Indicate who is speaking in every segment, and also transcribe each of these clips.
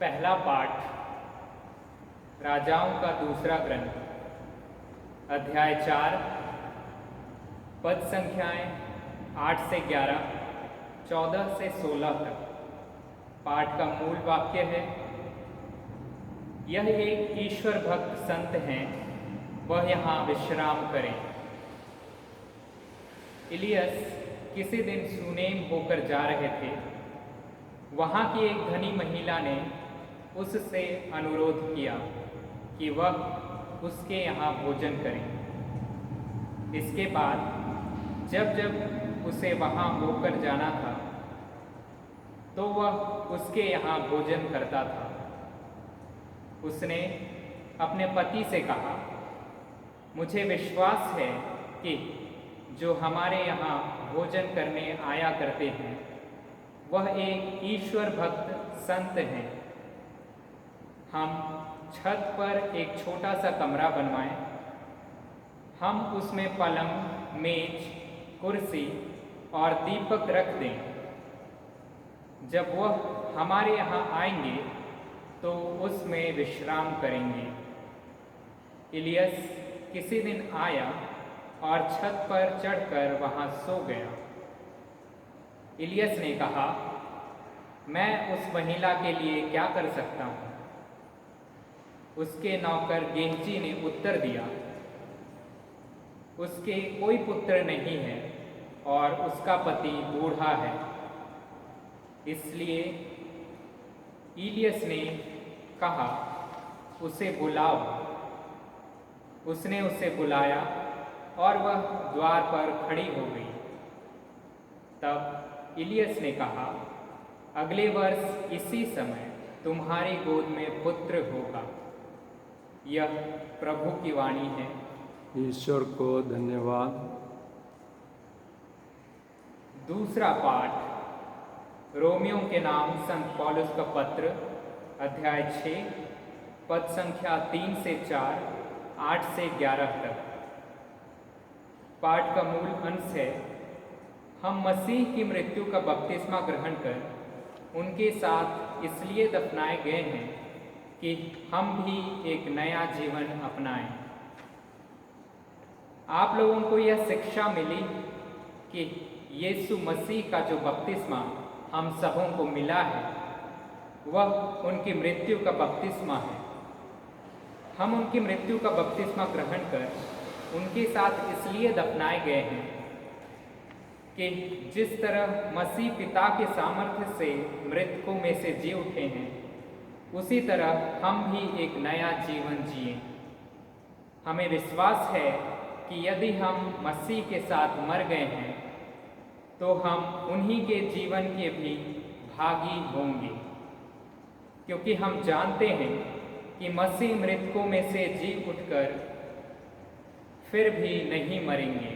Speaker 1: पहला पाठ राजाओं का दूसरा ग्रंथ अध्याय 4 पद संख्याएं 8 से 11, 14 से 16 तक। पाठ का मूल वाक्य है, यह एक ईश्वर भक्त संत हैं, वह यहाँ विश्राम करें। इलियस किसी दिन सुनेम होकर जा रहे थे। वहाँ की एक धनी महिला ने उससे अनुरोध किया कि वह उसके यहाँ भोजन करें। इसके बाद जब जब उसे वहाँ होकर जाना था तो वह उसके यहाँ भोजन करता था। उसने अपने पति से कहा, मुझे विश्वास है कि जो हमारे यहाँ भोजन करने आया करते हैं वह एक ईश्वर भक्त संत हैं। हम छत पर एक छोटा सा कमरा बनवाएं। हम उसमें पलंग, मेज, कुर्सी और दीपक रख दें। जब वह हमारे यहाँ आएंगे तो उसमें विश्राम करेंगे। इलियस किसी दिन आया और छत पर चढ़कर वहाँ सो गया। इलियस ने कहा, मैं उस महिला के लिए क्या कर सकता हूँ? उसके नौकर गेहजी ने उत्तर दिया, उसके कोई पुत्र नहीं है और उसका पति बूढ़ा है। इसलिए इलियस ने कहा, उसे बुलाओ। उसने उसे बुलाया और वह द्वार पर खड़ी हो गई। तब इलियस ने कहा, अगले वर्ष इसी समय तुम्हारी गोद में पुत्र होगा। यह प्रभु की वाणी है।
Speaker 2: ईश्वर को धन्यवाद।
Speaker 1: दूसरा पाठ रोमियों के नाम संत पौलुस का पत्र अध्याय 6 पद संख्या 3 से 4, 8 से 11 तक। पाठ का मूल अंश है, हम मसीह की मृत्यु का बपतिस्मा ग्रहण कर उनके साथ इसलिए दफनाए गए हैं कि हम भी एक नया जीवन अपनाएं। आप लोगों को यह शिक्षा मिली कि यीशु मसीह का जो बपतिस्मा हम सबों को मिला है वह उनकी मृत्यु का बपतिस्मा है। हम उनकी मृत्यु का बपतिस्मा ग्रहण कर उनके साथ इसलिए दफनाए गए हैं कि जिस तरह मसीह पिता के सामर्थ्य से मृतकों में से जी उठे हैं, उसी तरह हम भी एक नया जीवन जिए। हमें विश्वास है कि यदि हम मसीह के साथ मर गए हैं तो हम उन्हीं के जीवन के भी भागी होंगे, क्योंकि हम जानते हैं कि मसीह मृतकों में से जी उठकर फिर भी नहीं मरेंगे।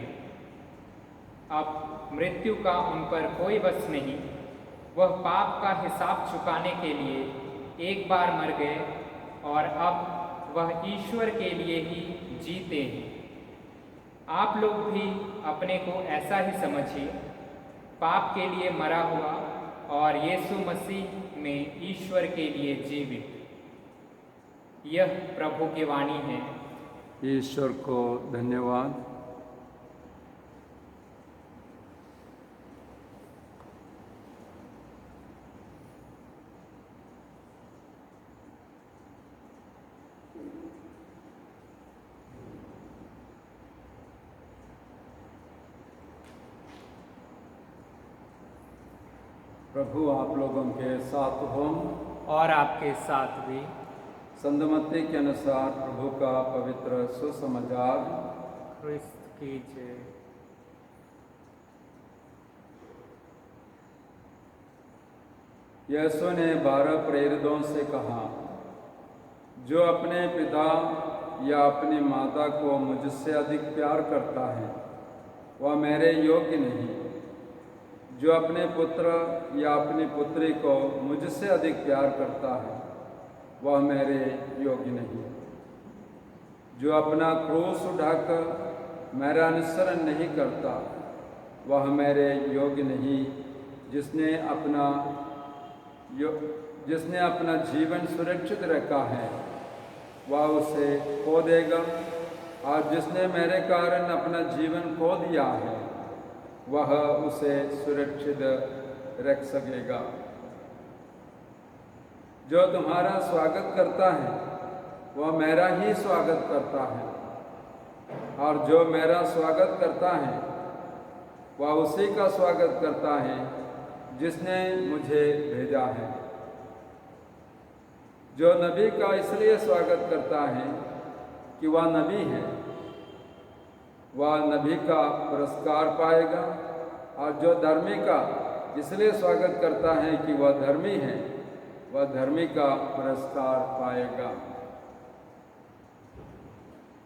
Speaker 1: अब मृत्यु का उन पर कोई बस नहीं। वह पाप का हिसाब चुकाने के लिए एक बार मर गए और अब वह ईश्वर के लिए ही जीते हैं। आप लोग भी अपने को ऐसा ही समझिए, पाप के लिए मरा हुआ और यीशु मसीह में ईश्वर के लिए जीवित। यह प्रभु की वाणी है।
Speaker 2: ईश्वर को धन्यवाद। प्रभु आप लोगों के साथ हों
Speaker 1: और आपके साथ भी।
Speaker 2: संत मत्ती के अनुसार प्रभु का पवित्र सुसमाचार।
Speaker 1: ख्रिस्त की जय।
Speaker 2: यीशु ने 12 प्रेरितों से कहा, जो अपने पिता या अपनी माता को मुझसे अधिक प्यार करता है वह मेरे योग्य नहीं। जो अपने पुत्र या अपनी पुत्री को मुझसे अधिक प्यार करता है वह मेरे योग्य नहीं। जो अपना क्रूस उठाकर मेरा अनुसरण नहीं करता वह मेरे योग्य नहीं। जिसने जिसने अपना जीवन सुरक्षित रखा है वह उसे खो देगा, और जिसने मेरे कारण अपना जीवन खो दिया है वह उसे सुरक्षित रख सकेगा। जो तुम्हारा स्वागत करता है वह मेरा ही स्वागत करता है, और जो मेरा स्वागत करता है वह उसी का स्वागत करता है जिसने मुझे भेजा है। जो नबी का इसलिए स्वागत करता है कि वह नबी है, वह नबी का पुरस्कार पाएगा, और जो धर्मी का इसलिए स्वागत करता है कि वह धर्मी है, वह धर्मी का पुरस्कार पाएगा।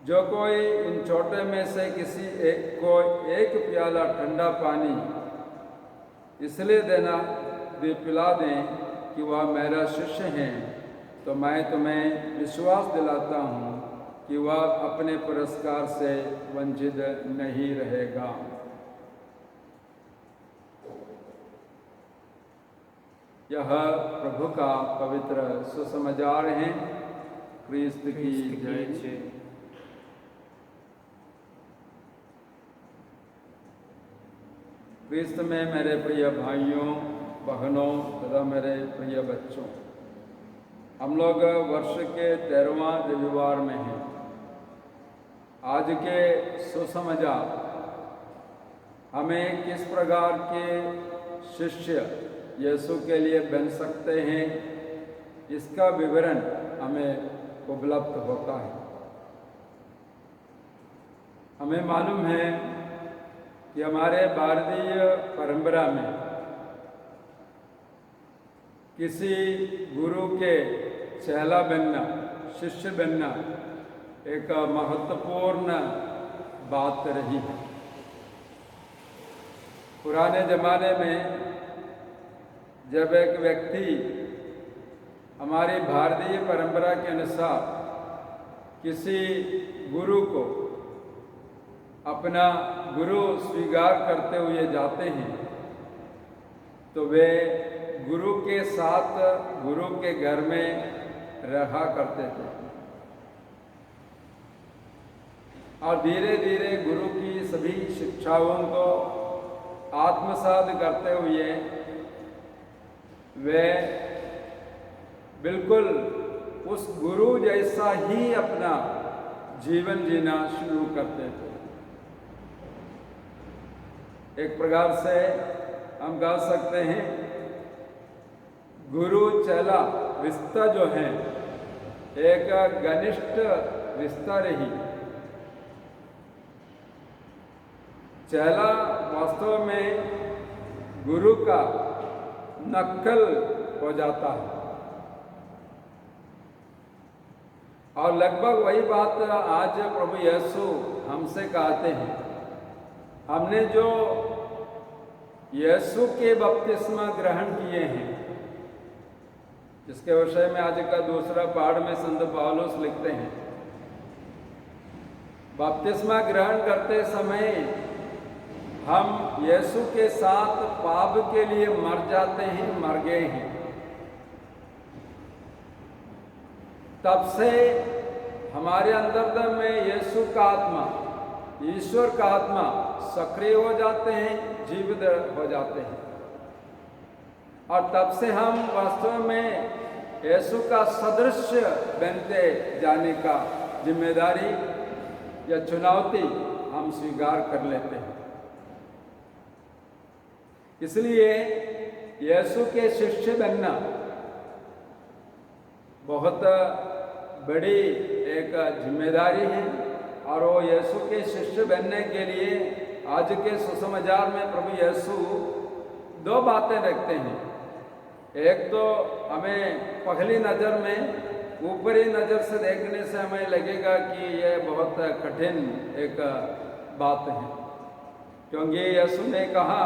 Speaker 2: जो कोई इन छोटे में से किसी एक को एक प्याला ठंडा पानी इसलिए पिला दें कि वह मेरा शिष्य है, तो मैं तुम्हें विश्वास दिलाता हूँ कि वह अपने पुरस्कार से वंचित नहीं रहेगा। यह प्रभु का पवित्र सुसमाचार है। क्रिस्त की जय। क्रिस्त में मेरे प्रिय भाइयों बहनों तथा मेरे प्रिय बच्चों, हम लोग वर्ष के 13वां रविवार में हैं। आज के सुसमाचार हमें किस प्रकार के शिष्य यीशु के लिए बन सकते हैं, इसका विवरण हमें उपलब्ध होता है। हमें मालूम है कि हमारे भारतीय परंपरा में किसी गुरु के चेला बनना, शिष्य बनना एक महत्वपूर्ण बात रही है। पुराने ज़माने में जब एक व्यक्ति हमारी भारतीय परंपरा के अनुसार किसी गुरु को अपना गुरु स्वीकार करते हुए जाते हैं, तो वे गुरु के साथ गुरु के घर में रहा करते थे, और धीरे धीरे गुरु की सभी शिक्षाओं को आत्मसात करते हुए वे बिल्कुल उस गुरु जैसा ही अपना जीवन जीना शुरू करते थे। एक प्रकार से हम कह सकते हैं गुरु चेला रिश्ता जो है एक घनिष्ठ रिश्ता रही। चेला वास्तव में गुरु का नकल हो जाता है, और लगभग वही बात आज प्रभु यीशु हमसे कहते हैं। हमने जो यीशु के बपतिस्मा ग्रहण किए हैं, जिसके विषय में आज का दूसरा पाठ में संत पौलुस लिखते हैं, बपतिस्मा ग्रहण करते समय हम यीशु के साथ पाप के लिए मर जाते हैं, मर गए हैं। तब से हमारे अंदर में यीशु का आत्मा, ईश्वर का आत्मा सक्रिय हो जाते हैं, जीवित हो जाते हैं, और तब से हम वास्तव में यीशु का सदृश्य बनते जाने का जिम्मेदारी या चुनौती हम स्वीकार कर लेते हैं। इसलिए यीशु के शिष्य बनना बहुत बड़ी एक जिम्मेदारी है, और वो यीशु के शिष्य बनने के लिए आज के सुसमाचार में प्रभु यीशु दो बातें रखते हैं। एक तो हमें पहली नज़र में ऊपरी नज़र से देखने से हमें लगेगा कि यह बहुत कठिन एक बात है, क्योंकि यीशु ने कहा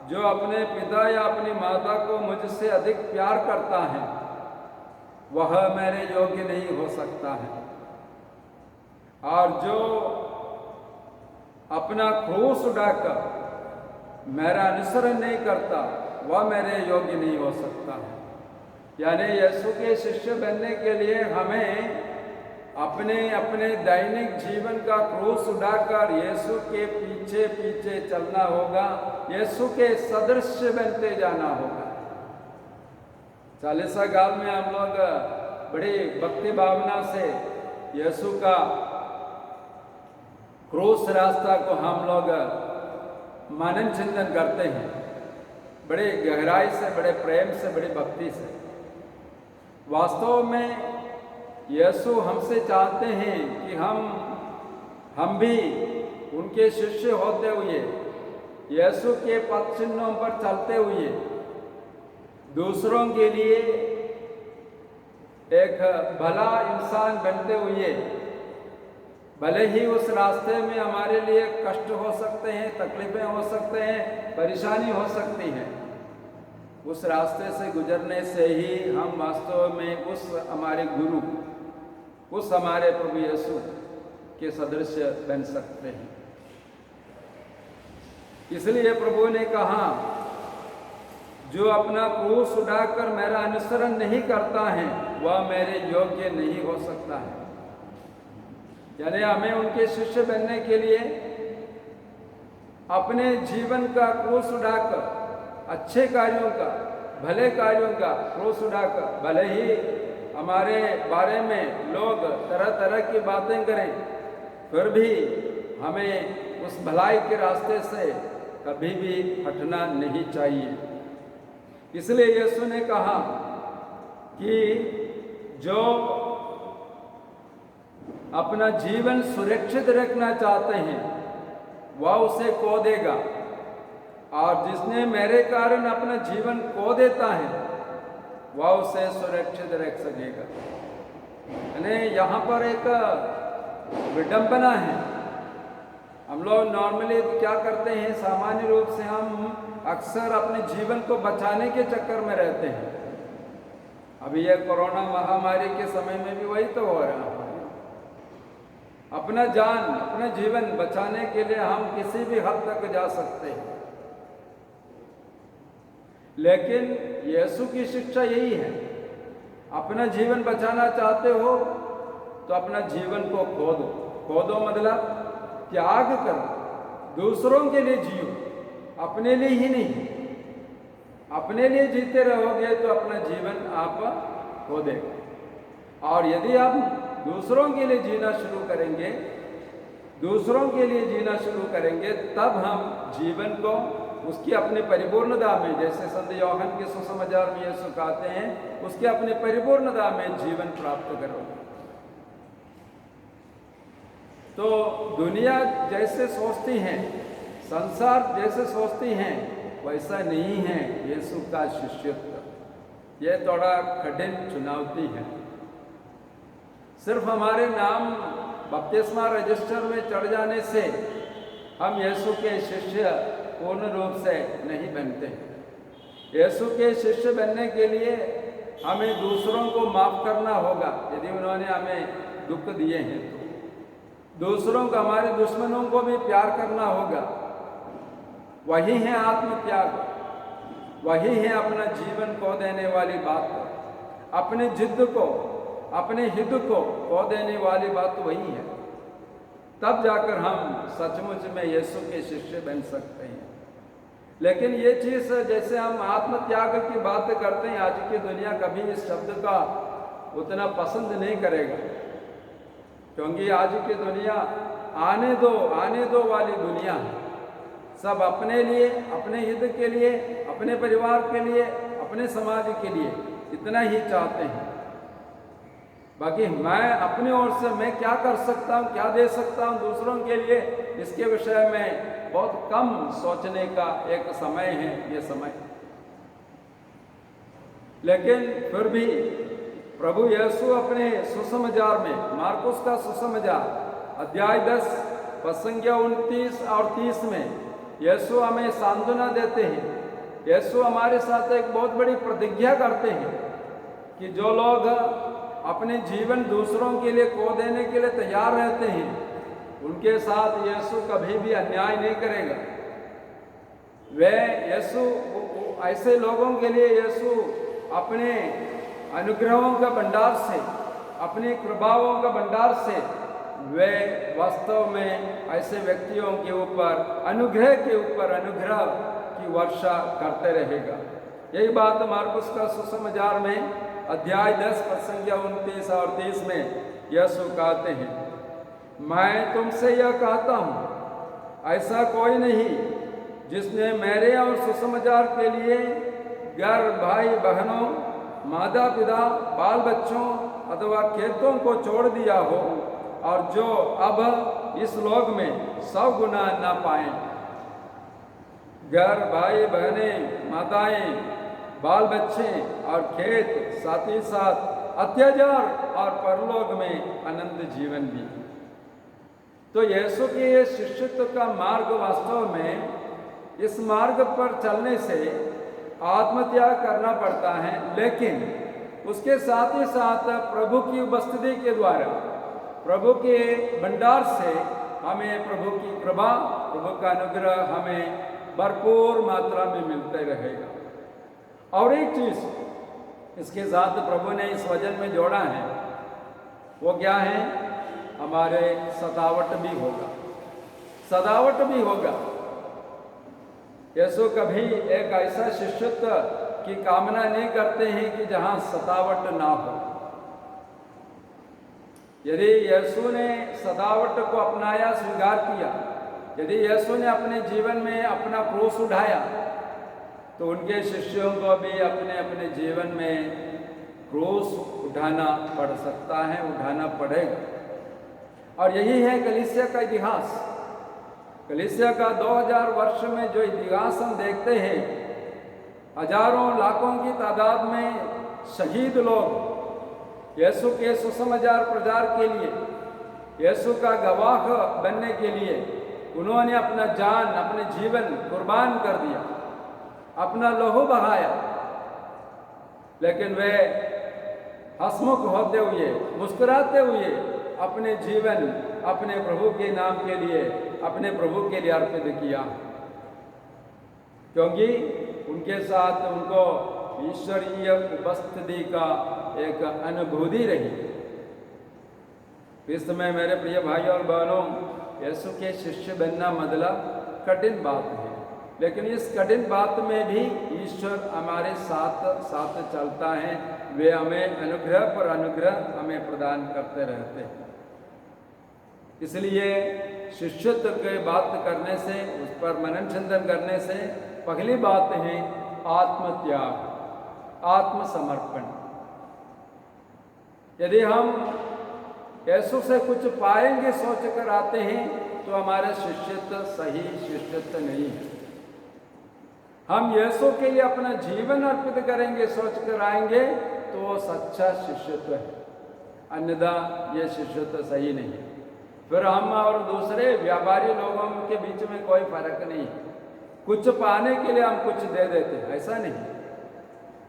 Speaker 2: जो अपने पिता या अपनी माता को मुझसे अधिक प्यार करता है वह मेरे योग्य नहीं हो सकता है, और जो अपना क्रूस उठाकर मेरा अनुसरण नहीं करता वह मेरे योग्य नहीं हो सकता है। यानी यीशु के शिष्य बनने के लिए हमें अपने अपने दैनिक जीवन का क्रूस उठाकर यीशु के पीछे पीछे चलना होगा, यीशु के सदृश्य बनते जाना होगा। 40 साल में हम लोग बड़ी भक्ति भावना से यीशु का क्रूस रास्ता को हम लोग मनन चिंतन करते हैं, बड़े गहराई से, बड़े प्रेम से, बड़ी भक्ति से। वास्तव में यीशु हमसे चाहते हैं कि हम भी उनके शिष्य होते हुए, यीशु के पथ चिन्हों पर चलते हुए, दूसरों के लिए एक भला इंसान बनते हुए, भले ही उस रास्ते में हमारे लिए कष्ट हो सकते हैं, तकलीफें हो सकते हैं, परेशानी हो सकती है, उस रास्ते से गुजरने से ही हम वास्तव में उस हमारे गुरु, उस हमारे प्रभु यीशु के सदृश बन सकते हैं। इसलिए प्रभु ने कहा, जो अपना क्रूस उठाकर मेरा अनुसरण नहीं करता है वह मेरे योग्य नहीं हो सकता है। यानी हमें उनके शिष्य बनने के लिए अपने जीवन का क्रूस उठाकर, अच्छे कार्यों का, भले कार्यों का क्रूस उठाकर, भले ही हमारे बारे में लोग तरह तरह की बातें करें, फिर भी हमें उस भलाई के रास्ते से कभी भी हटना नहीं चाहिए। इसलिए यीशु ने कहा कि जो अपना जीवन सुरक्षित रखना चाहते हैं वह उसे खो देगा, और जिसने मेरे कारण अपना जीवन खो देता है वह उसे सुरक्षित रख सकेगा। यानी यहाँ पर एक विडंबना है। हम लोग नॉर्मली क्या करते हैं, सामान्य रूप से हम अक्सर अपने जीवन को बचाने के चक्कर में रहते हैं। अभी यह कोरोना महामारी के समय में भी वही तो हो रहा है। अपना जान, अपना जीवन बचाने के लिए हम किसी भी हद तक जा सकते हैं, लेकिन यीशु की शिक्षा यही है, अपना जीवन बचाना चाहते हो तो अपना जीवन को खो दो। खो दो मतलब त्याग करो, दूसरों के लिए जियो, अपने लिए ही नहीं। अपने लिए जीते रहोगे तो अपना जीवन आप खो देगा, और यदि आप दूसरों के लिए जीना शुरू करेंगे, दूसरों के लिए जीना शुरू करेंगे, तब हम जीवन को उसकी अपनी परिपूर्णता में, जैसे संत यूहन्ना के सुसमाचार में यीशु कहते हैं, उसके अपने परिपूर्णता में जीवन प्राप्त करोगे। तो दुनिया जैसे सोचती है, संसार जैसे सोचती हैं, वैसा नहीं है यीशु का शिष्यत्व। यह थोड़ा कठिन चुनौती है। सिर्फ हमारे नाम बपतिस्मा रजिस्टर में चढ़ जाने से हम यीशु के शिष्य पूर्ण रूप से नहीं बनते। यीशु के शिष्य बनने के लिए हमें दूसरों को माफ करना होगा। यदि उन्होंने हमें दुख दिए हैं तो दूसरों को, हमारे दुश्मनों को भी प्यार करना होगा। वही है आत्मत्याग, वही है अपना जीवन खो देने वाली बात। अपने जिद को, अपने हित को खो देने वाली बात वही है। तब जाकर हम सचमुच में यीशु के शिष्य बन सकते हैं। लेकिन ये चीज़, जैसे हम आत्मत्याग की बात करते हैं, आज की दुनिया कभी इस शब्द का उतना पसंद नहीं करेगा, क्योंकि आज की दुनिया आने दो वाली दुनिया है। सब अपने लिए, अपने हित के लिए, अपने परिवार के लिए, अपने समाज के लिए इतना ही चाहते हैं। बाकी मैं अपने ओर से मैं क्या कर सकता हूँ, क्या दे सकता हूँ दूसरों के लिए, इसके विषय में बहुत कम सोचने का एक समय है ये समय। लेकिन फिर भी प्रभु यीशु अपने सुसमाचार में, मार्कुस का सुसमाचार अध्याय 10 पद संख्या 29 और 30 में यीशु हमें सांत्वना देते हैं। यीशु हमारे साथ एक बहुत बड़ी प्रतिज्ञा करते हैं कि जो लोग अपने जीवन दूसरों के लिए खो देने के लिए तैयार रहते हैं, उनके साथ यीशु कभी भी अन्याय नहीं करेगा। वे यीशु, ऐसे लोगों के लिए यीशु अपने अनुग्रहों का भंडार से, अपनी कृपाओं का भंडार से वे वास्तव में ऐसे व्यक्तियों के ऊपर अनुग्रह के ऊपर अनुग्रह की वर्षा करते रहेगा। यही बात मार्कुस का सुसमाचार में अध्याय 10 पद संख्या 29 और 30 में यीशु कहते हैं, मैं तुमसे यह कहता हूँ, ऐसा कोई नहीं जिसने मेरे और सुसमाचार के लिए घर, भाई बहनों, माता पिता, बाल बच्चों अथवा खेतों को छोड़ दिया हो और जो अब इस लोक में 100 गुना ना पाए। घर, भाई बहनें, माताएं, बाल बच्चे और खेत, साथ ही साथ अत्याचार और परलोक में अनंत जीवन भी। तो यीशु के ये शिष्यत्व का मार्ग वास्तव में, इस मार्ग पर चलने से आत्मत्याग करना पड़ता है, लेकिन उसके साथ ही साथ प्रभु की उपस्थिति के द्वारा, प्रभु के भंडार से हमें प्रभु की कृपा, प्रभु का अनुग्रह हमें भरपूर मात्रा में मिलते रहेगा। और एक चीज इसके साथ प्रभु ने इस वचन में जोड़ा है, वो क्या है? हमारे सतावट भी होगा, सदावट भी होगा। यीशु कभी एक ऐसा शिष्यत्व की कामना नहीं करते हैं कि जहां सतावट ना हो। यदि यीशु ने सदावट को अपनाया, स्वीकार किया, यदि यीशु ने अपने जीवन में अपना क्रूस उठाया, तो उनके शिष्यों को भी अपने अपने जीवन में क्रूस उठाना पड़ सकता है, उठाना पड़ेगा। और यही है कलीसिया का इतिहास। कलीसिया का 2000 वर्ष में जो इतिहास हम देखते हैं, हजारों लाखों की तादाद में शहीद लोग यीशु के सुसमाचार प्रचार के लिए, यीशु का गवाह बनने के लिए उन्होंने अपना जान, अपने जीवन कुर्बान कर दिया, अपना लहू बहाया। लेकिन वे हंसमुख होते हुए, मुस्कुराते हुए अपने जीवन अपने प्रभु के नाम के लिए, अपने प्रभु के लिए अर्पित किया, क्योंकि उनके साथ उनको ईश्वरीय उपस्थिति का एक अनुभूति रही। इस समय मेरे प्रिय भाई और बहनों, यीशु के शिष्य बनना मतलब कठिन बात है, लेकिन इस कठिन बात में भी ईश्वर हमारे साथ साथ चलता है। वे हमें अनुग्रह पर अनुग्रह हमें प्रदान करते रहते हैं। इसलिए शिष्यत्व की बात करने से, उस पर मनन चिंतन करने से पहली बात है आत्मत्याग, आत्मसमर्पण। यदि हम यीशु से कुछ पाएंगे सोच कर आते हैं, तो हमारा शिष्यत्व सही शिष्यत्व नहीं है। हम यीशु के लिए अपना जीवन अर्पित करेंगे सोच कर आएंगे, तो वो सच्चा शिष्यत्व है, अन्यथा ये शिष्यत्व सही नहीं है। फिर हम और दूसरे व्यापारी लोगों के बीच में कोई फर्क नहीं है। कुछ पाने के लिए हम कुछ दे देते हैं, ऐसा नहीं,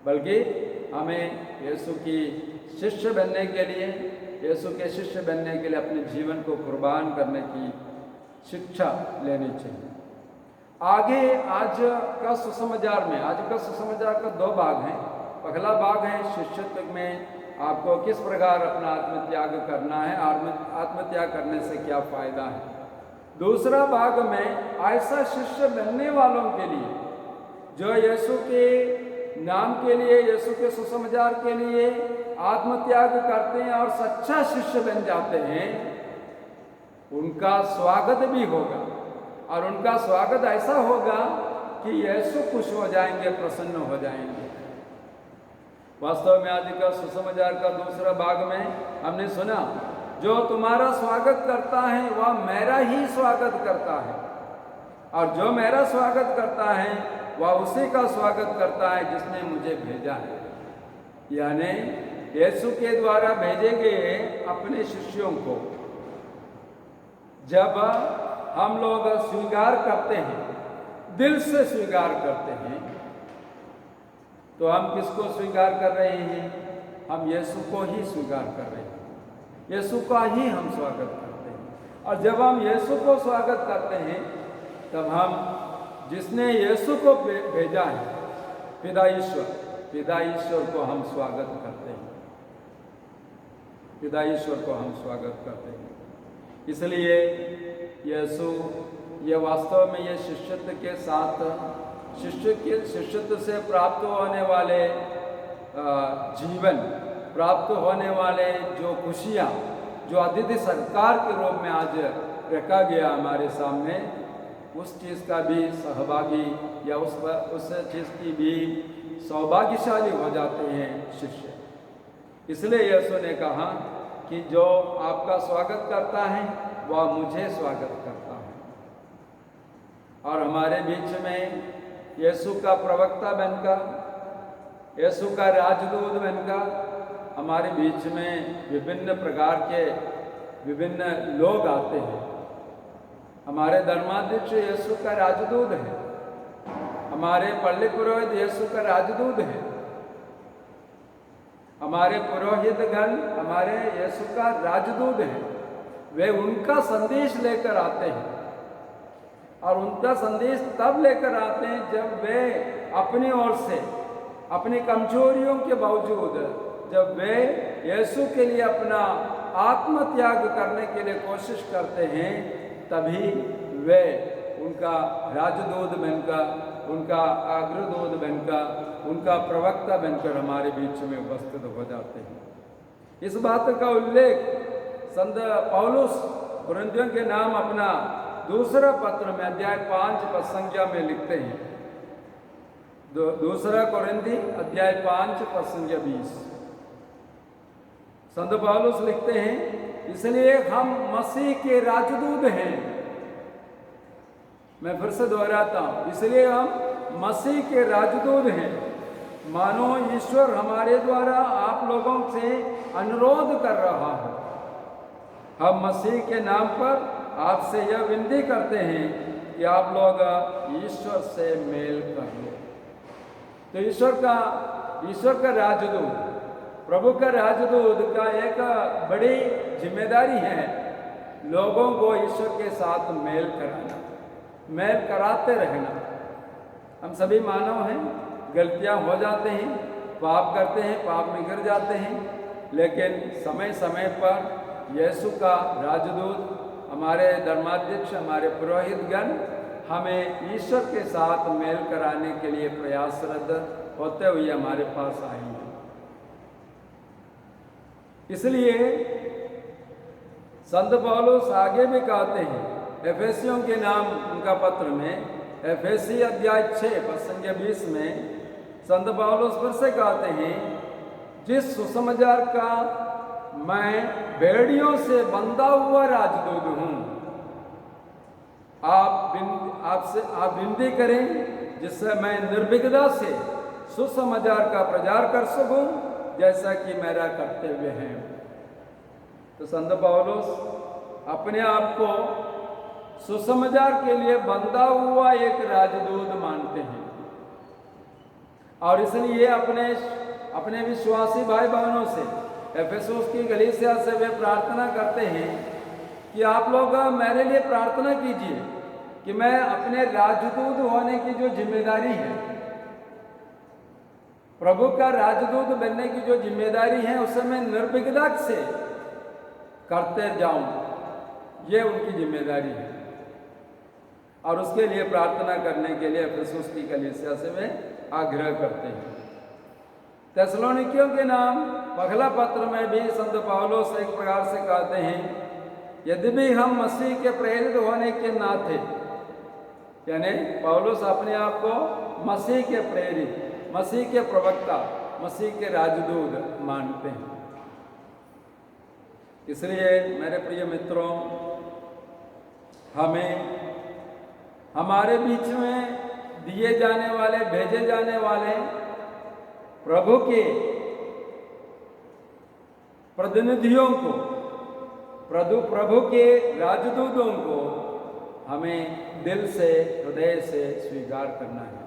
Speaker 2: बल्कि हमें यीशु की शिष्य बनने के लिए, यीशु के शिष्य बनने के लिए अपने जीवन को कुर्बान करने की शिक्षा लेनी चाहिए। आगे आज का सुसमाचार में, आज का सुसमाचार का 2 भाग हैं। पहला भाग है शिष्यत्व में आपको किस प्रकार अपना आत्मत्याग करना है, आत्मत्याग करने से क्या फायदा है। दूसरा भाग में ऐसा शिष्य बनने वालों के लिए जो यीशु के नाम के लिए, यीशु के सुसमाचार के लिए आत्मत्याग करते हैं और सच्चा शिष्य बन जाते हैं, उनका स्वागत भी होगा। और उनका स्वागत ऐसा होगा कि यीशु खुश हो जाएंगे, प्रसन्न हो जाएंगे। वास्तव में आज का सुसमाचार का दूसरा भाग में हमने सुना, जो तुम्हारा स्वागत करता है वह मेरा ही स्वागत करता है, और जो मेरा स्वागत करता है वह उसी का स्वागत करता है जिसने मुझे भेजा है। यानी यीशु के द्वारा भेजे गए अपने शिष्यों को जब हम लोग स्वीकार करते हैं, दिल से स्वीकार करते हैं, तो हम किसको स्वीकार कर रहे हैं? हम यीशु को ही स्वीकार कर रहे हैं, यीशु का ही हम स्वागत करते हैं। और जब हम यीशु को स्वागत करते हैं, तब हम जिसने यीशु को भेजा है, पिता ईश्वर को हम स्वागत करते हैं। पिता ईश्वर को हम स्वागत करते हैं। इसलिए यीशु ये वास्तव में ये शिष्यत्व के साथ शिष्यत्व से प्राप्त होने वाले जीवन, प्राप्त होने वाले जो खुशियाँ, जो अतिथि सत्कार के रूप में आज रखा गया हमारे सामने, उस चीज़ का भी सहभागी या उस चीज़ की भी सौभाग्यशाली हो जाते हैं शिष्य। इसलिए यीशु ने कहा कि जो आपका स्वागत करता है वह मुझे स्वागत करता है। और हमारे बीच में यीशु का प्रवक्ता बनकर, यीशु का राजदूत बनकर हमारे बीच में विभिन्न प्रकार के विभिन्न लोग आते हैं। हमारे धर्माध्यक्ष यीशु का राजदूत है, हमारे पल्ली पुरोहित यीशु का राजदूत है, हमारे पुरोहितगण हमारे यीशु का राजदूत है। वे उनका संदेश लेकर आते हैं, और उनका संदेश तब लेकर आते हैं जब वे अपनी ओर से अपनी कमजोरियों के बावजूद जब वे यीशु के लिए अपना आत्मत्याग करने के लिए कोशिश करते हैं, तभी वे उनका राजदूत बनकर, उनका अग्रदूत बनकर, उनका प्रवक्ता बनकर हमारे बीच में उपस्थित हो जाते हैं। इस बात का उल्लेख संत पौलुस कुरिन्थियों के नाम अपना दूसरा पत्र में अध्याय 5 पद संख्या में लिखते हैं। दूसरा कुरिन्थी अध्याय 5 पद संख्या 20 संत पौलुस लिखते हैं, इसलिए हम मसीह के राजदूत हैं। मैं फिर से दोहराता हूं, इसलिए हम मसीह के राजदूत हैं। मानो ईश्वर हमारे द्वारा आप लोगों से अनुरोध कर रहा है। हम मसीह के नाम पर आपसे यह विनती करते हैं कि आप लोग ईश्वर से मेल कर लो। तो ईश्वर का राजदूत, प्रभु का राजदूत का एक बड़ी जिम्मेदारी है लोगों को ईश्वर के साथ मेल कराना, मेल कराते रहना। हम सभी मानव हैं, गलतियां हो जाते हैं, पाप करते हैं, पाप में गिर जाते हैं, लेकिन समय समय पर यीशु का राजदूत, हमारे धर्माध्यक्ष, हमारे पुरोहितगण हमें ईश्वर के साथ मेल कराने के लिए प्रयासरत होते हुए हमारे पास आए हैं। इसलिए संत पौलुस आगे भी कहते हैं, एफेसियों के नाम उनका पत्र में एफेसी अध्याय 6 पद संख्या 20 में संत पौलुस फिर से कहते हैं, जिस सुसमाचार का मैं भेड़ियों से बंधा हुआ राजदूत हूं, आप विनती करें जिससे मैं निर्विघ्नता से सुसमाचार का प्रचार कर सकूं, जैसा कि मेरा कर्तव्य है। तो संत पौलुस अपने आप को सुसमाचार के लिए बंधा हुआ एक राजदूत मानते हैं, और इसलिए अपने विश्वासी भाई बहनों से, एफेसुस की कलीसिया से वे प्रार्थना करते हैं कि आप लोग मेरे लिए प्रार्थना कीजिए कि मैं अपने राजदूत होने की जो जिम्मेदारी है, प्रभु का राजदूत बनने की जो जिम्मेदारी है, उसे मैं निर्विघ्नता से करते जाऊं। ये उनकी जिम्मेदारी है, और उसके लिए प्रार्थना करने के लिए एफेसुस की कलीसिया से वे आग्रह करते हैं। थिस्सलुनीकियों के नाम पहला पत्र में भी संत पौलुस एक प्रकार से कहते हैं, यद्यपि हम मसीह के प्रेरित होने के नाते, यानी पौलुस अपने आप को मसीह के प्रेरित, मसीह के प्रवक्ता, मसीह के राजदूत मानते हैं। इसलिए मेरे प्रिय मित्रों, हमें हमारे बीच में दिए जाने वाले, भेजे जाने वाले प्रभु के प्रतिनिधियों को, प्रभु के राजदूतों को हमें दिल से, हृदय से स्वीकार करना है।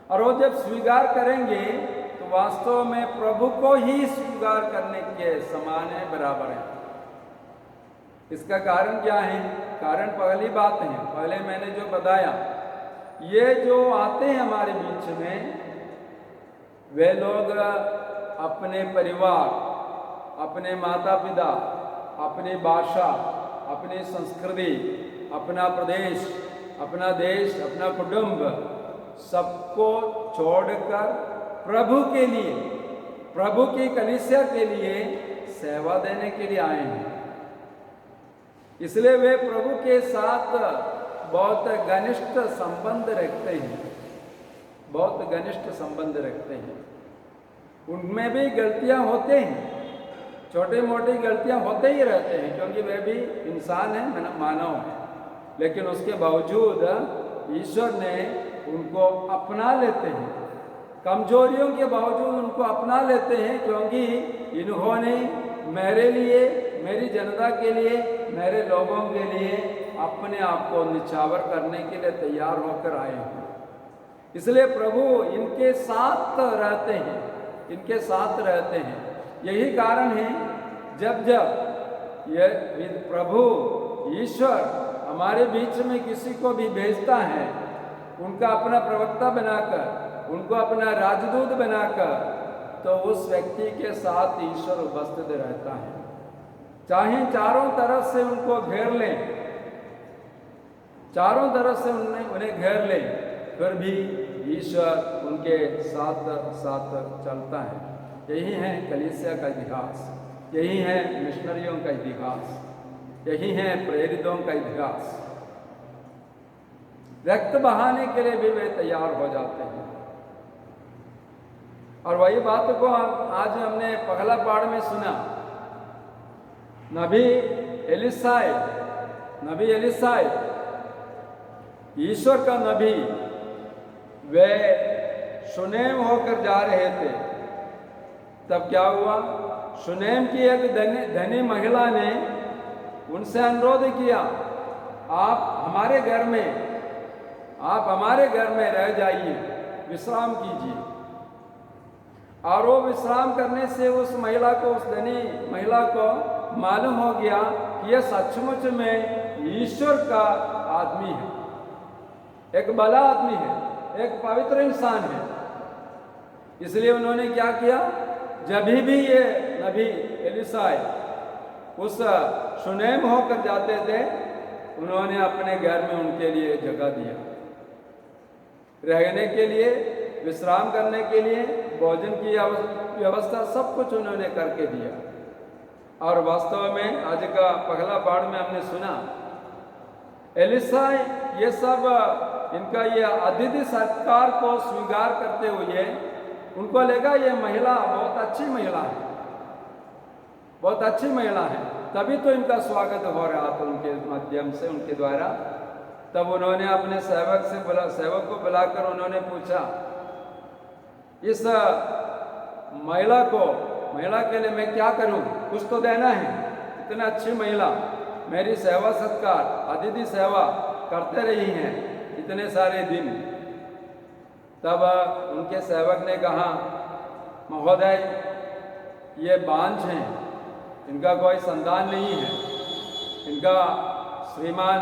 Speaker 2: और वो जब स्वीकार करेंगे तो वास्तव में प्रभु को ही स्वीकार करने के समान है, बराबर है। इसका कारण क्या है? कारण पहली बात है, पहले मैंने जो बताया, ये जो आते हैं हमारे बीच में, वे लोग अपने परिवार, अपने माता पिता, अपनी भाषा, अपनी संस्कृति, अपना प्रदेश, अपना देश, अपना कुटुंब, सबको छोड़कर प्रभु के लिए, प्रभु की कलीसिया के लिए सेवा देने के लिए आए हैं। इसलिए वे प्रभु के साथ बहुत घनिष्ठ संबंध रखते हैं, बहुत घनिष्ठ संबंध रखते हैं। उनमें भी गलतियां होते हैं, छोटी मोटी गलतियां होते ही रहते हैं, क्योंकि वे भी इंसान हैं, मानव हैं। लेकिन उसके बावजूद ईश्वर ने उनको अपना लेते हैं, कमजोरियों के बावजूद उनको अपना लेते हैं, क्योंकि इन्होंने मेरे लिए, मेरी जनता के लिए, मेरे लोगों के लिए अपने आप को निछावर करने के लिए तैयार होकर आए हैं। इसलिए प्रभु इनके साथ रहते हैं, इनके साथ रहते हैं। यही कारण है जब जब ये प्रभु ईश्वर हमारे बीच में किसी को भी भेजता है, उनका अपना प्रवक्ता बनाकर, उनको अपना राजदूत बनाकर, तो उस व्यक्ति के साथ ईश्वर उपस्थित रहता है। चाहे चारों तरफ से उनको घेर लें, चारों तरफ से उन्हें घेर लें, फिर भी ईश्वर उनके साथ साथ चलता है। यही है कलीसिया का इतिहास, यही है मिशनरियों का इतिहास, यही है प्रेरितों का इतिहास। रक्त बहाने के लिए भी वे तैयार हो जाते हैं। और वही बात को आज हमने पहला पाठ में सुना। नबी एलिसाई ईश्वर का नबी, वे शुनेम होकर जा रहे थे। तब क्या हुआ? शुनेम की एक धनी महिला ने उनसे अनुरोध किया, आप हमारे घर में रह जाइए, विश्राम कीजिए। और वो विश्राम करने से उस महिला को, उस धनी महिला को मालूम हो गया कि यह सचमुच में ईश्वर का आदमी है, एक भला आदमी है, एक पवित्र इंसान है। इसलिए उन्होंने क्या किया? जब भी ये नबी एलिसाई उस शुनेम होकर जाते थे, उन्होंने अपने घर में उनके लिए जगह दिया, रहने के लिए, विश्राम करने के लिए, भोजन की व्यवस्था सब कुछ उन्होंने करके दिया। और वास्तव में आज का पहला पाठ में हमने सुना, एलिसाई ये सब इनका ये अतिथि सत्कार को स्वीकार करते हुए उनको लगा ये महिला बहुत अच्छी महिला है, बहुत अच्छी महिला है, तभी तो इनका स्वागत हो रहा था उनके माध्यम से, उनके द्वारा। तब उन्होंने अपने सेवक को बुलाकर उन्होंने पूछा, इस महिला के लिए मैं क्या करूं? कुछ तो देना है, इतनी अच्छी महिला, मेरी सेवा सत्कार, अतिथि सेवा करते रही हैं इतने सारे दिन। तब उनके सेवक ने कहा, महोदय ये बांझ हैं, इनका कोई संतान नहीं है, इनका श्रीमान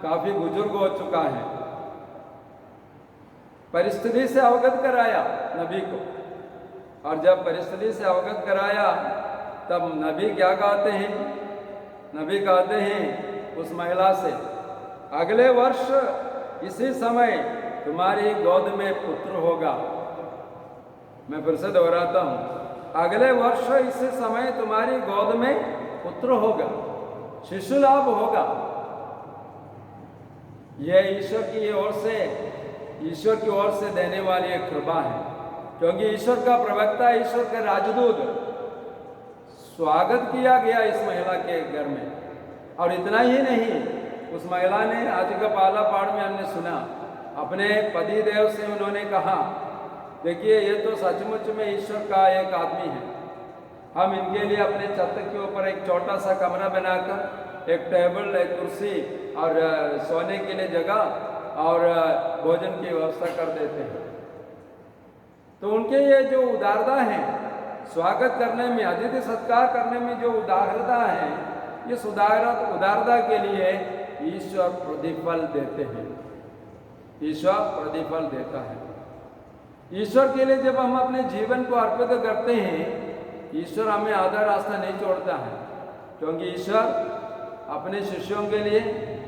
Speaker 2: काफी बुजुर्ग हो चुका है। परिस्थिति से अवगत कराया नबी को, और जब परिस्थिति से अवगत कराया तब नबी क्या कहते हैं? नबी कहते हैं उस महिला से, अगले वर्ष इसी समय तुम्हारी गोद में पुत्र होगा। मैं फिर से दोहराता हूं, अगले वर्ष इसी समय तुम्हारी गोद में पुत्र होगा, शिशु लाभ होगा। यह ईश्वर की ओर से देने वाली एक कृपा है, क्योंकि ईश्वर का प्रवक्ता, ईश्वर का राजदूत, स्वागत किया गया इस महिला के घर में। और इतना ही नहीं, उस महिला ने, आज का पहला पाठ में हमने सुना, अपने पति देव से उन्होंने कहा, देखिए ये तो सचमुच में ईश्वर का एक आदमी है, हम इनके लिए अपने छत के ऊपर एक छोटा सा कमरा बनाकर, एक टेबल, एक कुर्सी और सोने के लिए जगह और भोजन की व्यवस्था कर देते हैं। तो उनके ये जो उदारता है, स्वागत करने में, अतिथि सत्कार करने में जो उदारता है, इस उदारता के लिए ईश्वर प्रतिफल देते हैं, ईश्वर प्रतिफल देता है। ईश्वर के लिए जब हम अपने जीवन को अर्पित करते हैं, ईश्वर हमें आधा रास्ता नहीं छोड़ता है, क्योंकि ईश्वर अपने शिष्यों के लिए,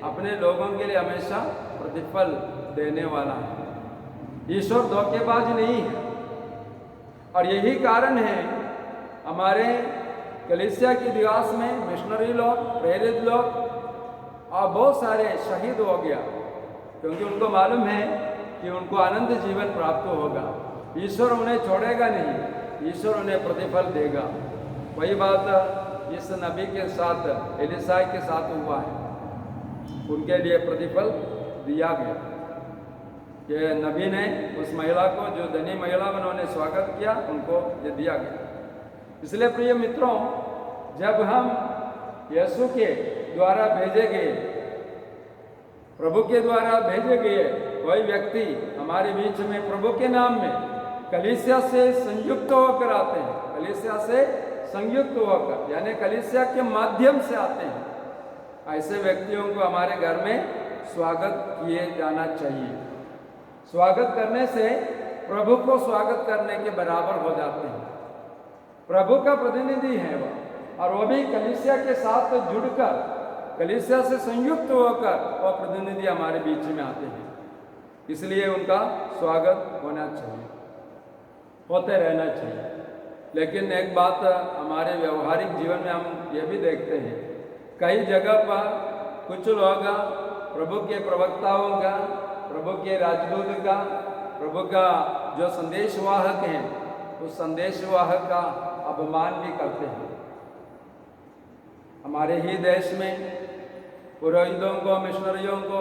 Speaker 2: अपने लोगों के लिए हमेशा प्रतिफल देने वाला है। ईश्वर धोखेबाज नहीं है। और यही कारण है हमारे कलीसिया के इतिहास में मिशनरी लोग, प्रेरित लोग और बहुत सारे शहीद हो गया, क्योंकि उनको मालूम है कि उनको अनंत जीवन प्राप्त होगा। ईश्वर उन्हें छोड़ेगा नहीं, ईश्वर उन्हें प्रतिफल देगा। वही बात इस नबी के साथ, एलीशा के साथ हुआ है। उनके लिए प्रतिफल दिया गया कि नबी ने उस महिला को, जो धनी महिला उन्होंने स्वागत किया, उनको ये दिया गया। इसलिए प्रिय मित्रों, जब हम यीशु के द्वारा भेजे गए, प्रभु के द्वारा भेजे गए कोई व्यक्ति हमारे बीच में प्रभु के नाम में कलीसिया से संयुक्त होकर आते हैं, कलीसिया से संयुक्त होकर यानी कलीसिया के माध्यम से आते हैं, ऐसे व्यक्तियों को हमारे घर में स्वागत किए जाना चाहिए। स्वागत करने से प्रभु को स्वागत करने के बराबर हो जाते हैं। प्रभु का प्रतिनिधि है वह, और वो भी कलीसिया के साथ जुड़कर, कलीसिया से संयुक्त होकर वह प्रतिनिधि हमारे बीच में आते हैं। इसलिए उनका स्वागत होना चाहिए, होते रहना चाहिए। लेकिन एक बात हमारे व्यवहारिक जीवन में हम ये भी देखते हैं, कई जगह पर कुछ लोग प्रभु के प्रवक्ताओं का, प्रभु के राजदूत का, प्रभु का जो संदेशवाहक हैं, उस संदेशवाहक का अपमान भी करते हैं। हमारे ही देश में पुरोहितों को, मिशनरियों को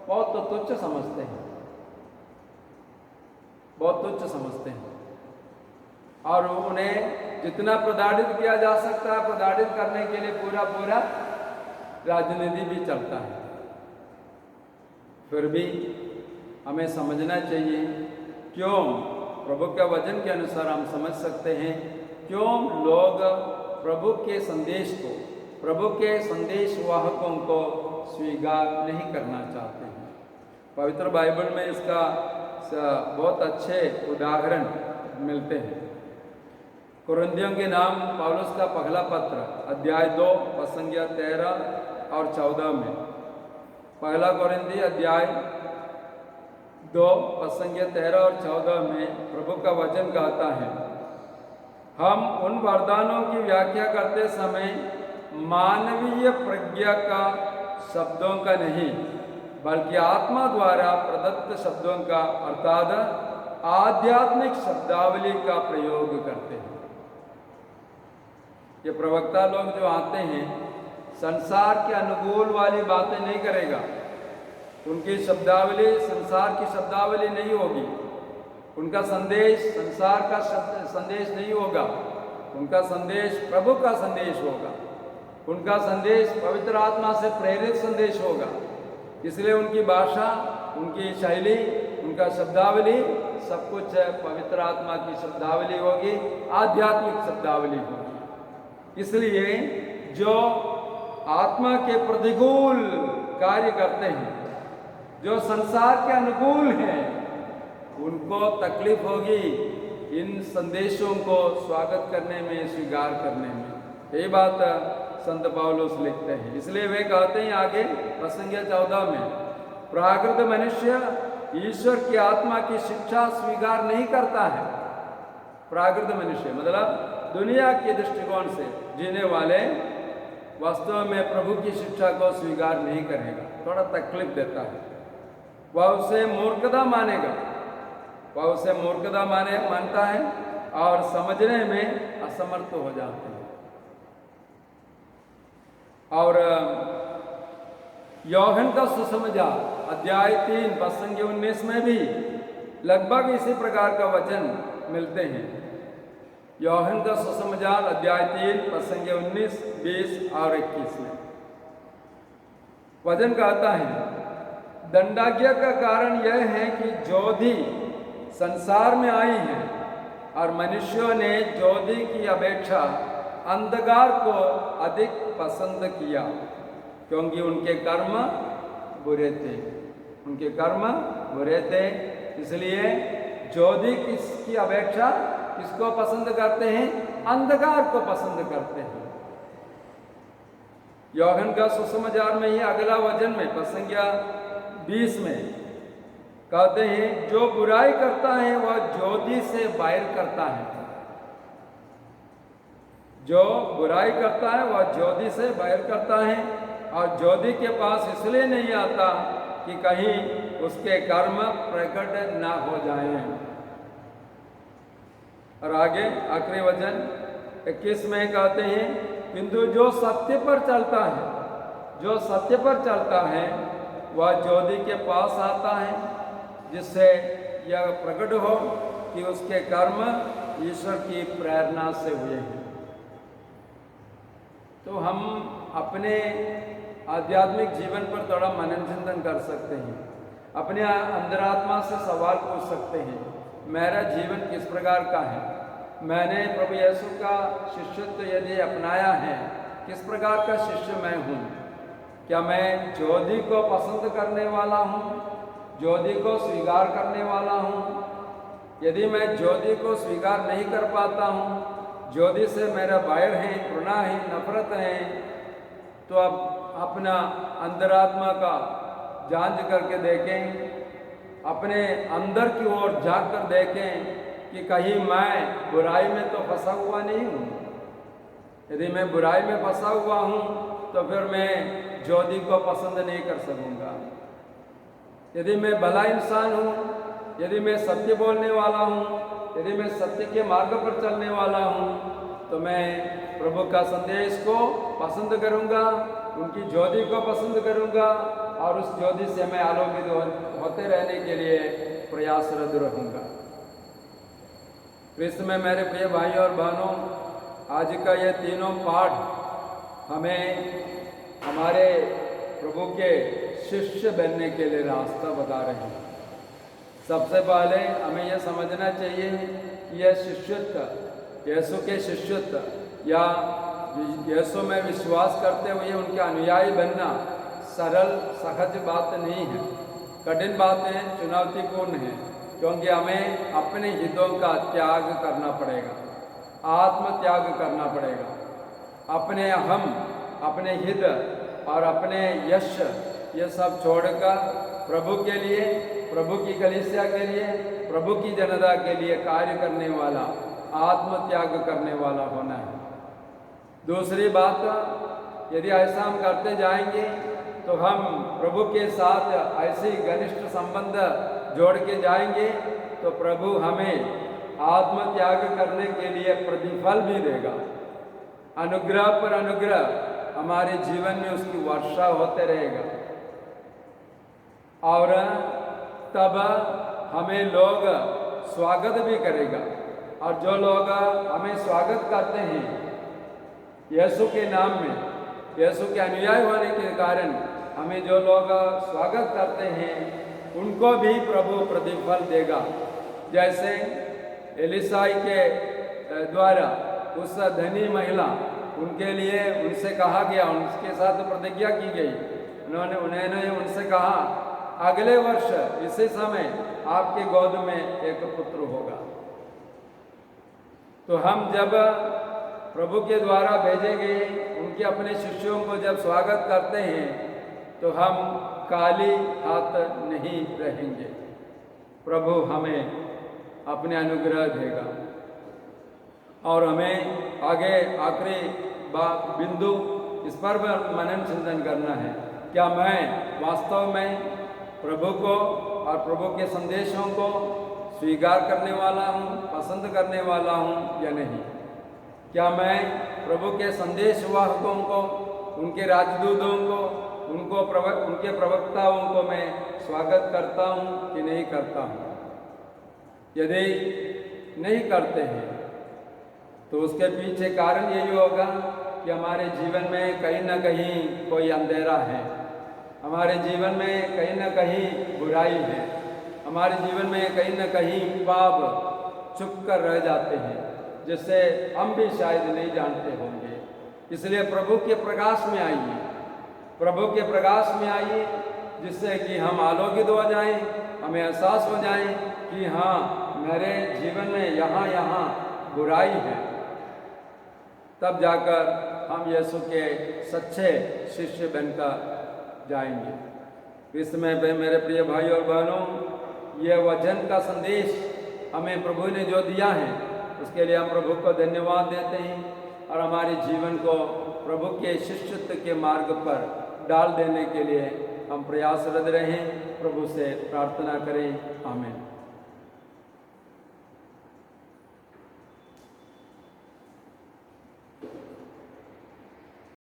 Speaker 2: बहुत तुच्छ समझते हैं, बहुत तुच्छ समझते हैं, और उन्हें जितना प्रताड़ित किया जा सकता है, प्रताड़ित करने के लिए पूरा पूरा राजनीति भी चलता है। फिर भी हमें समझना चाहिए, क्यों प्रभु के वचन के अनुसार हम समझ सकते हैं क्यों लोग प्रभु के संदेश को, प्रभु के संदेशवाहकों को स्वीकार नहीं करना चाहते हैं। पवित्र बाइबल में इसका बहुत अच्छे उदाहरण मिलते हैं। कुरिन्थियों के नाम पौलुस का पहला पत्र अध्याय 2 वचन 13 और 14 में, पहला कुरिन्थी अध्याय 2 वचन 13 और 14 में प्रभु का वचन कहता है, हम उन वरदानों की व्याख्या करते समय मानवीय प्रज्ञा का शब्दों का नहीं, बल्कि आत्मा द्वारा प्रदत्त शब्दों का अर्थात आध्यात्मिक शब्दावली का प्रयोग करते हैं। ये प्रवक्ता लोग जो आते हैं, संसार के अनुकूल वाली बातें नहीं करेगा। उनकी शब्दावली संसार की शब्दावली नहीं होगी, उनका संदेश संसार का संदेश नहीं होगा, उनका संदेश प्रभु का संदेश होगा, उनका संदेश पवित्र आत्मा से प्रेरित संदेश होगा। इसलिए उनकी भाषा, उनकी शैली, उनका शब्दावली सब कुछ पवित्र आत्मा की शब्दावली होगी, आध्यात्मिक शब्दावली होगी। इसलिए जो आत्मा के प्रतिकूल कार्य करते हैं, जो संसार के अनुकूल हैं, उनको तकलीफ होगी इन संदेशों को स्वागत करने में, स्वीकार करने में। यही बात संत पौलुस लिखते हैं। इसलिए वे कहते हैं आगे वचन 14 में, प्राकृत मनुष्य ईश्वर की आत्मा की शिक्षा स्वीकार नहीं करता है। प्राकृत मनुष्य मतलब दुनिया के दृष्टिकोण से जीने वाले वास्तव में प्रभु की शिक्षा को स्वीकार नहीं करेगा, थोड़ा तकलीफ देता है, वह उसे मूर्खता मानेगा, वह उसे मूर्खता मानता है और समझने में असमर्थ हो जाते हैं। और यूहन्ना का सुसमाचार अध्याय 3 वचन 19 में भी लगभग इसी प्रकार का वचन मिलते हैं। यूहन्ना का सुसमाचार अध्याय 3 वचन 19, 20 और 21 में वचन कहता है, दंडाज्ञा का कारण यह है कि ज्योति संसार में आई है और मनुष्यों ने ज्योति की अपेक्षा अंधकार को अधिक पसंद किया, क्योंकि उनके कर्म बुरे थे, उनके कर्म बुरे थे। इसलिए ज्योति की अपेक्षा किसको पसंद करते हैं? अंधकार को पसंद करते हैं। यूहन्ना का सुसमाचार में ही अगला वचन में प्रसंगिया 20 में कहते हैं, जो बुराई करता है वह ज्योति से बाहर करता है। जो बुराई करता है वह ज्योति से बाहर करता है और ज्योति के पास इसलिए नहीं आता कि कहीं उसके कर्म प्रकट ना हो जाएं। और आगे आखिरी वचन 21 में कहते हैं, किंतु जो सत्य पर चलता है, जो सत्य पर चलता है वह ज्योति के पास आता है, जिससे यह प्रकट हो कि उसके कर्म ईश्वर की प्रेरणा से हुए हैं। तो हम अपने आध्यात्मिक जीवन पर थोड़ा मनन चिंतन कर सकते हैं, अपने अंतरात्मा से सवाल पूछ सकते हैं, मेरा जीवन किस प्रकार का है? मैंने प्रभु यीशु का शिष्यत्व यदि अपनाया है, किस प्रकार का शिष्य मैं हूँ? क्या मैं ज्योति को पसंद करने वाला हूँ, ज्योति को स्वीकार करने वाला हूँ? यदि मैं ज्योति को स्वीकार नहीं कर पाता हूँ, ज्योति से मेरा बैर है, घृणा है, नफरत है, तो अब अपना अंतरात्मा का जांच करके देखें, अपने अंदर की ओर झांक कर देखें कि कहीं मैं बुराई में तो फंसा हुआ नहीं हूँ। यदि मैं बुराई में फंसा हुआ हूँ तो फिर मैं ज्योति को पसंद नहीं कर सकूँगा। यदि मैं भला इंसान हूँ, यदि मैं सत्य बोलने वाला हूँ, यदि मैं सत्य के मार्ग पर चलने वाला हूँ, तो मैं प्रभु का संदेश को पसंद करूँगा, उनकी ज्योति को पसंद करूँगा और उस ज्योति से मैं आलोकित होते रहने के लिए प्रयासरत रहूँगा। कृष्ण में मेरे प्रिय भाई और बहनों, आज का ये तीनों पाठ हमें हमारे प्रभु के शिष्य बनने के लिए रास्ता बता रहे हैं। सबसे पहले हमें यह समझना चाहिए कि यह शिष्यत्व, यीशु के शिष्यत्व या यीशु में विश्वास करते हुए उनके अनुयायी बनना सरल सहज बात नहीं है, कठिन बात है, चुनौतीपूर्ण है, क्योंकि हमें अपने हितों का त्याग करना पड़ेगा, आत्म त्याग करना पड़ेगा। अपने हम, अपने हित और अपने यश ये सब छोड़कर प्रभु के लिए, प्रभु की कलीसिया के लिए, प्रभु की जनता के लिए कार्य करने वाला, आत्म त्याग करने वाला होना है। दूसरी बात, यदि ऐसा हम करते जाएंगे तो हम प्रभु के साथ ऐसी घनिष्ठ संबंध जोड़ के जाएंगे तो प्रभु हमें आत्म त्याग करने के लिए प्रतिफल भी देगा। अनुग्रह पर अनुग्रह हमारे जीवन में उसकी वर्षा होते रहेगा और तब हमें लोग स्वागत भी करेगा। और जो लोग हमें स्वागत करते हैं यीशु के नाम में, यीशु के अनुयायी होने के कारण हमें जो लोग स्वागत करते हैं उनको भी प्रभु प्रतिफल देगा। जैसे एलिसाई के द्वारा उस धनी महिला, उनके लिए उनसे कहा गया, उनके साथ प्रतिज्ञा की गई, उन्होंने उनसे कहा अगले वर्ष इसी समय आपके गोद में एक पुत्र होगा। तो हम जब प्रभु के द्वारा भेजे गए उनके अपने शिष्यों को जब स्वागत करते हैं तो हम खाली हाथ नहीं रहेंगे, प्रभु हमें अपने अनुग्रह देगा। और हमें आगे आखिरी बिंदु इस पर मनन चिंतन करना है, क्या मैं वास्तव में प्रभु को और प्रभु के संदेशों को स्वीकार करने वाला हूँ, पसंद करने वाला हूँ या नहीं? क्या मैं प्रभु के संदेशवाहकों को, उनके राजदूतों को, उनके प्रवक्ताओं को मैं स्वागत करता हूँ कि नहीं करता हूँ? यदि नहीं करते हैं तो उसके पीछे कारण यही होगा कि हमारे जीवन में कहीं ना कहीं कोई अंधेरा है, हमारे जीवन में कहीं ना कहीं बुराई है, हमारे जीवन में कहीं ना कहीं पाप छुप कर रह जाते हैं, जिससे हम भी शायद नहीं जानते होंगे। इसलिए प्रभु के प्रकाश में आइए, प्रभु के प्रकाश में आइए, जिससे कि हम आलोकित हो जाएं, हमें एहसास हो जाए कि हाँ, मेरे जीवन में यहाँ बुराई है, तब जाकर हम यीशु के सच्चे शिष्य बनकर जाएंगे। इसमें मेरे प्रिय भाई और बहनों, यह वचन का संदेश हमें प्रभु ने जो दिया है उसके लिए हम प्रभु को धन्यवाद देते हैं और हमारे जीवन को प्रभु के शिष्यत्व के मार्ग पर डाल देने के लिए हम प्रयासरत रहें। प्रभु से प्रार्थना करें। आमीन।